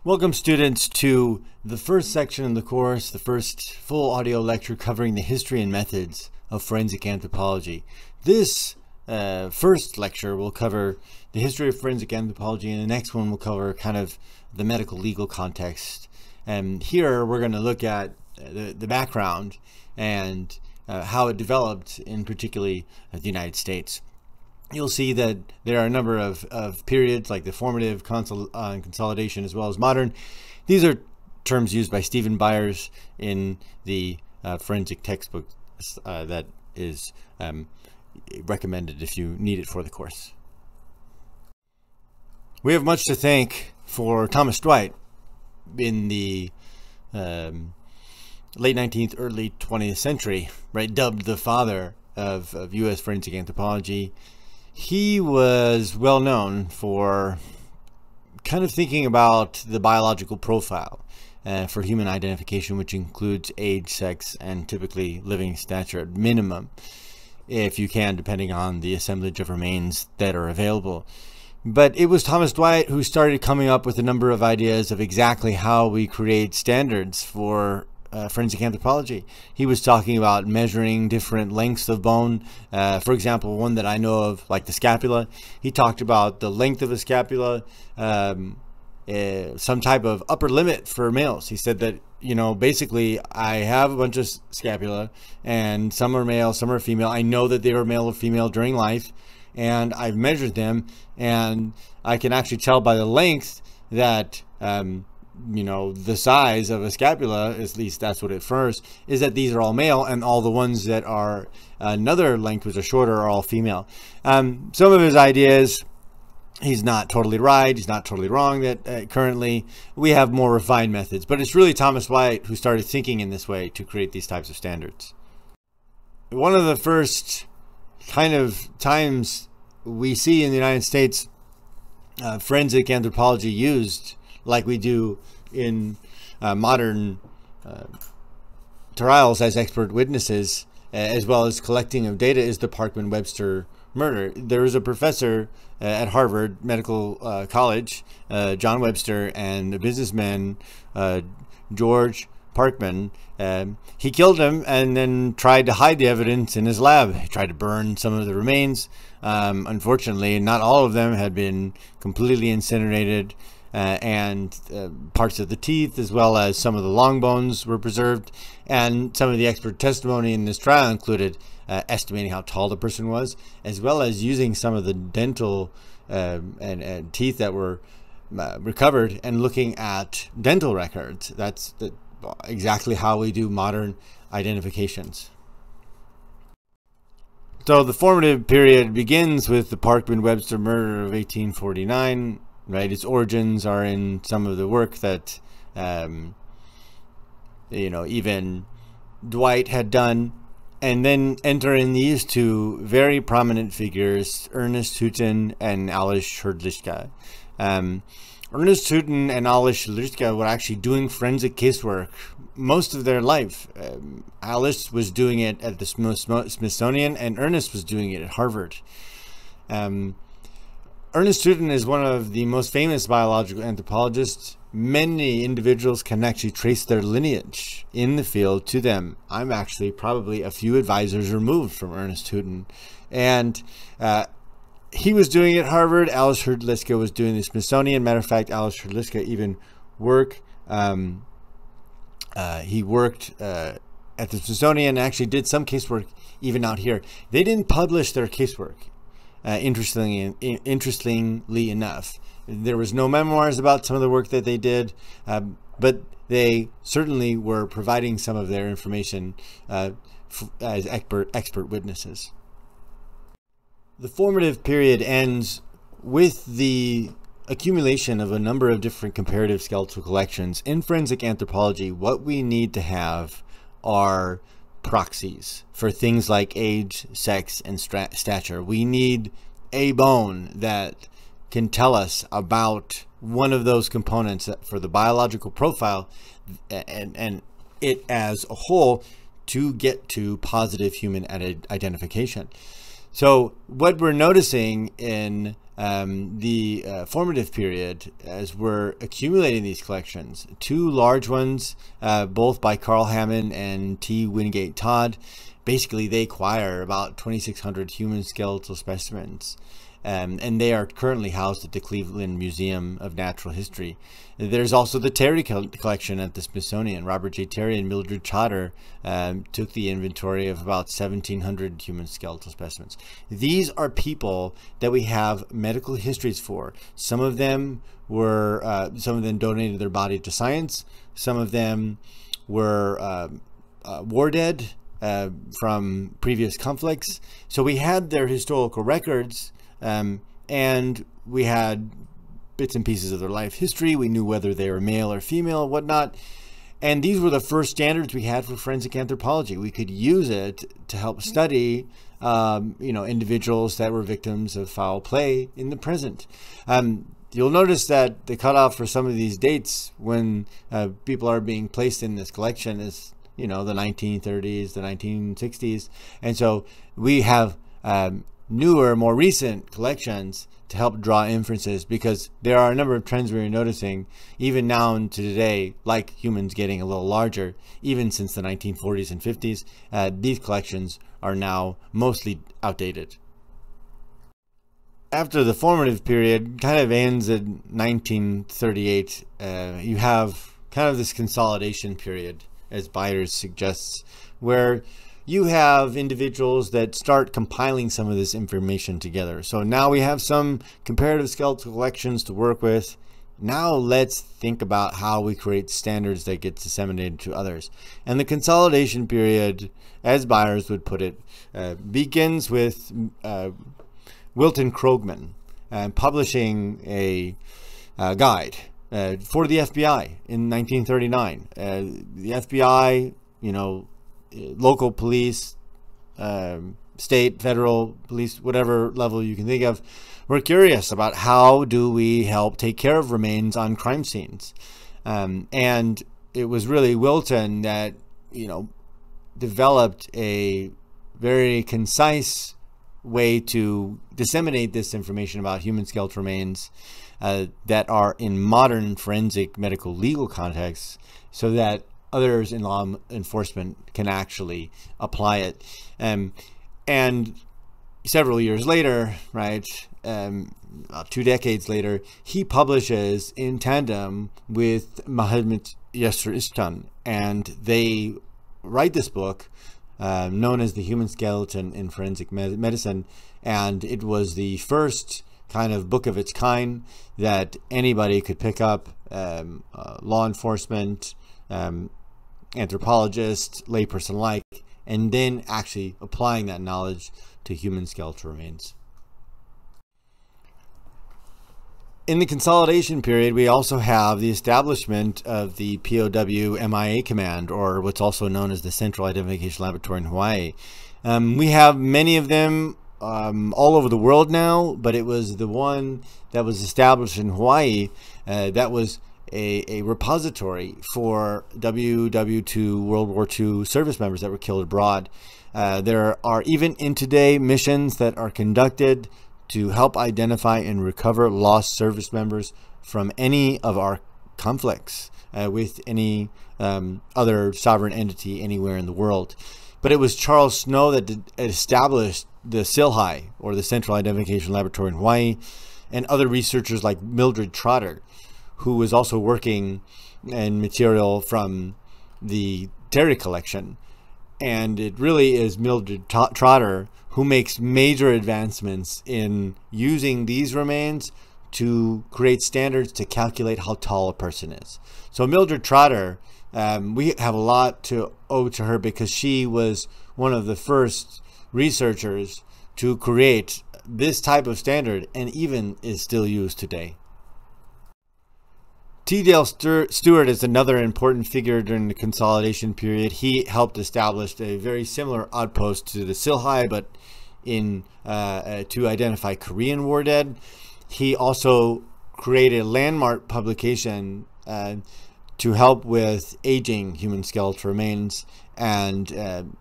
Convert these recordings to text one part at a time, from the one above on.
Welcome students to the first section of the course, the first full audio lecture covering the history and methods of forensic anthropology. This first lecture will cover the history of forensic anthropology, and the next one will cover kind of the medical legal context. And here we're going to look at the background and how it developed in particularly the United States. You'll see that there are a number of periods like the formative, consolidation, as well as modern. These are terms used by Stephen Byers in the forensic textbook that is recommended if you need it for the course. We have much to thank for Thomas Dwight in the late 19th, early 20th century, right? Dubbed the father of U.S. forensic anthropology. He was well known for kind of thinking about the biological profile for human identification, which includes age, sex, and typically living stature at minimum, if you can, depending on the assemblage of remains that are available. But it was Thomas Dwight who started coming up with a number of ideas of exactly how we create standards for forensic anthropology. He was talking about measuring different lengths of bone. For example, one that I know of, like the scapula, he talked about the length of a scapula, some type of upper limit for males. He said that, you know, basically I have a bunch of scapula and some are male, some are female. I know that they were male or female during life, and I've measured them, and I can actually tell by the length that you know, the size of a scapula, at least that's what it first, is that these are all male, and all the ones that are another length which are shorter are all female. Some of his ideas, he's not totally right, he's not totally wrong, that currently we have more refined methods, but it's really Thomas Dwight who started thinking in this way to create these types of standards. One of the first kind of times we see in the United States forensic anthropology used like we do in modern trials as expert witnesses, as well as collecting of data, is the Parkman-Webster murder. There was a professor at Harvard Medical College, John Webster, and a businessman, George Parkman. He killed him and then tried to hide the evidence in his lab. He tried to burn some of the remains. Unfortunately, not all of them had been completely incinerated. And parts of the teeth, as well as some of the long bones, were preserved. And some of the expert testimony in this trial included estimating how tall the person was, as well as using some of the dental and teeth that were recovered and looking at dental records. That's exactly how we do modern identifications. So the formative period begins with the Parkman-Webster murder of 1849. Right, its origins are in some of the work that you know, even Dwight had done, and then enter in these two very prominent figures, Ernest Houghton and Alois Hrdlicka. Ernest Houghton and Alois Hrdlicka were actually doing forensic casework most of their life. Alois was doing it at the Smithsonian, and Ernest was doing it at Harvard. Ernest Houghton is one of the most famous biological anthropologists. Many individuals can actually trace their lineage in the field to them. I'm actually probably a few advisors removed from Ernest Houghton. And he was doing it at Harvard. Alois Hrdlicka was doing the Smithsonian. Matter of fact, Alois Hrdlicka even worked, he worked at the Smithsonian and actually did some casework even out here. They didn't publish their casework. Interestingly enough, there was no memoirs about some of the work that they did, but they certainly were providing some of their information as expert witnesses. The formative period ends with the accumulation of a number of different comparative skeletal collections. In forensic anthropology, what we need to have are proxies for things like age, sex, and stature. We need a bone that can tell us about one of those components for the biological profile and it as a whole to get to positive human identification. So what we're noticing in the formative period, as we're accumulating these collections, two large ones, both by Carl Hammond and T. Wingate Todd, basically they acquire about 2,600 human skeletal specimens. And they are currently housed at the Cleveland Museum of Natural History. There's also the Terry collection at the Smithsonian. Robert J. Terry and Mildred Trotter took the inventory of about 1,700 human skeletal specimens. These are people that we have medical histories for. Some of them donated their body to science. Some of them were war dead from previous conflicts. So we had their historical records. And we had bits and pieces of their life history. We knew whether they were male or female, whatnot. And these were the first standards we had for forensic anthropology. We could use it to help study, individuals that were victims of foul play in the present. You'll notice that the cutoff for some of these dates when people are being placed in this collection is, the 1930s, the 1960s. And so we have newer, more recent collections to help draw inferences, because there are a number of trends we're noticing even now into today, like humans getting a little larger. Even since the 1940s and 50s, these collections are now mostly outdated. After the formative period kind of ends in 1938, you have kind of this consolidation period, as Byers suggests, where you have individuals that start compiling some of this information together. So now we have some comparative skeletal collections to work with. Now let's think about how we create standards that get disseminated to others. And the consolidation period, as Byers would put it, begins with Wilton Krogman publishing a guide for the FBI in 1939. The FBI, local police, state, federal police, whatever level you can think of, were curious about how do we help take care of remains on crime scenes. And it was really Wilton that, developed a very concise way to disseminate this information about human skeletal remains that are in modern forensic medical legal contexts, so that others in law enforcement can actually apply it. And several years later, right, about 2 decades later, he publishes in tandem with Mohammed Yasser Istan, and they write this book known as The Human Skeleton in Forensic Medicine. And it was the first kind of book of its kind that anybody could pick up, law enforcement, anthropologists, layperson alike, and then actually applying that knowledge to human skeletal remains. In the consolidation period, we also have the establishment of the POW MIA Command, or what's also known as the Central Identification Laboratory in Hawaii. We have many of them all over the world now, but it was the one that was established in Hawaii that was a repository for WW2 World War II service members that were killed abroad. There are even in today missions that are conducted to help identify and recover lost service members from any of our conflicts with any other sovereign entity anywhere in the world. But it was Charles Snow that established the CILHI, or the Central Identification Laboratory in Hawaii, and other researchers like Mildred Trotter, who was also working in material from the Terry collection. And it really is Mildred Trotter who makes major advancements in using these remains to create standards to calculate how tall a person is. So Mildred Trotter, we have a lot to owe to her, because she was one of the first researchers to create this type of standard, and even is still used today. T. Dale Stewart is another important figure during the consolidation period. He helped establish a very similar outpost to the CILHI, but to identify Korean war dead. He also created a landmark publication to help with aging human skeletal remains, and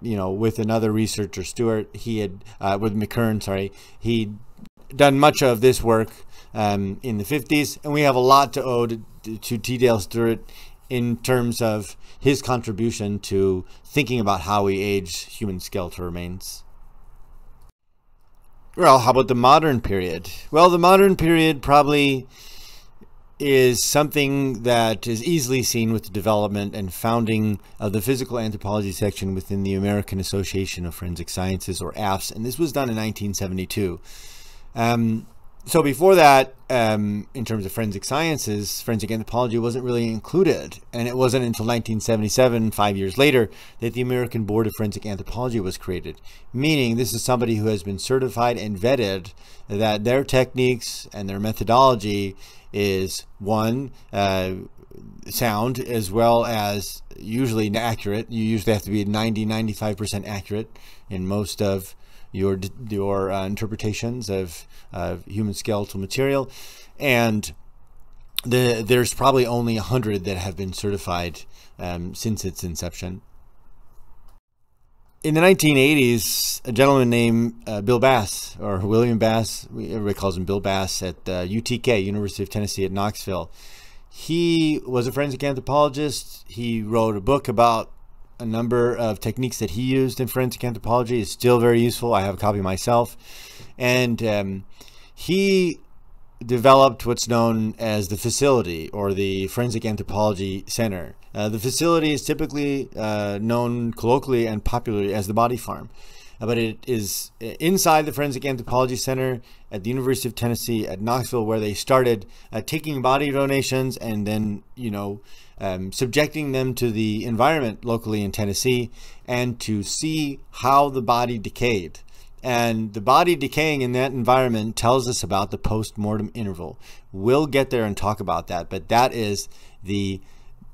with another researcher, Stewart, he had, with McKern, sorry, he'd done much of this work in the 50s, and we have a lot to owe to T. Dale Stewart in terms of his contribution to thinking about how we age human skeletal remains. Well, how about the modern period? Well, the modern period probably is something that is easily seen with the development and founding of the physical anthropology section within the American Association of Forensic Sciences, or AFS, and this was done in 1972. So before that, in terms of forensic sciences, forensic anthropology wasn't really included. And it wasn't until 1977, 5 years later, that the American Board of Forensic Anthropology was created. Meaning this is somebody who has been certified and vetted that their techniques and their methodology is, one, sound, as well as usually accurate. You usually have to be 90-95% accurate in most of your interpretations of human skeletal material, and there's probably only 100 that have been certified since its inception. In the 1980s, a gentleman named Bill Bass, or William Bass, everybody calls him Bill Bass, at UTK, University of Tennessee at Knoxville. He was a forensic anthropologist. He wrote a book about a number of techniques that he used in forensic anthropology. Is still very useful. I have a copy myself. And he developed what's known as the facility, or the Forensic Anthropology Center. The facility is typically known colloquially and popularly as the Body Farm. But it is inside the Forensic Anthropology Center at the University of Tennessee at Knoxville, where they started taking body donations and then, subjecting them to the environment locally in Tennessee, and to see how the body decayed. And the body decaying in that environment tells us about the post-mortem interval. We'll get there and talk about that, but that is the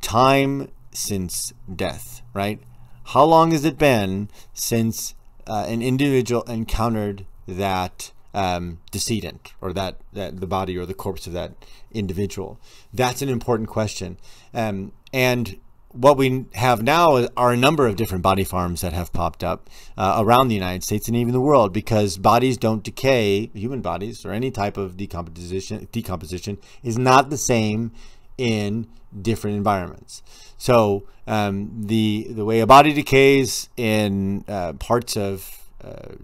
time since death, right? How long has it been since an individual encountered that decedent, or that the body or the corpse of that individual? That's an important question. And what we have now are a number of different body farms that have popped up around the United States and even the world, because bodies don't decay. Human bodies, or any type of decomposition is not the same in different environments. So the way a body decays in parts of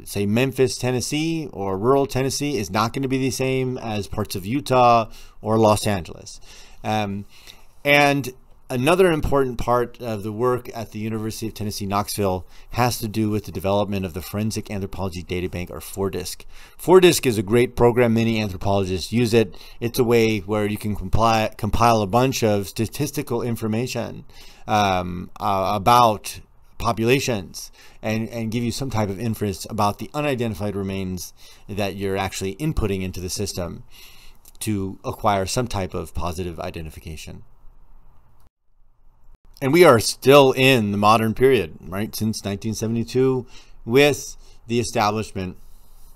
say Memphis, Tennessee, or rural Tennessee is not going to be the same as parts of Utah or Los Angeles. And another important part of the work at the University of Tennessee, Knoxville, has to do with the development of the Forensic Anthropology Databank, or FORDISC. FORDISC is a great program. Many anthropologists use it. It's a way where you can compile a bunch of statistical information about populations and give you some type of inference about the unidentified remains that you're actually inputting into the system to acquire some type of positive identification. And we are still in the modern period, right? Since 1972, with the establishment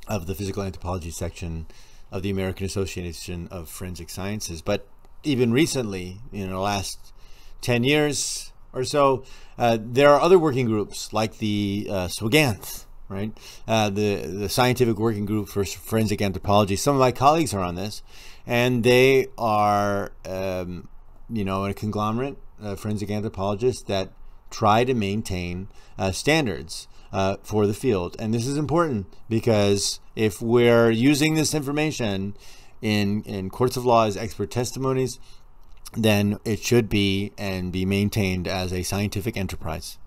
of the Physical Anthropology section of the American Association of Forensic Sciences. But even recently, in the last 10 years or so, there are other working groups like the SWGANTH, right? The Scientific Working Group for Forensic Anthropology. Some of my colleagues are on this, and they are, a conglomerate forensic anthropologists that try to maintain standards for the field. And this is important, because if we're using this information in courts of law as expert testimonies, then it should be and be maintained as a scientific enterprise.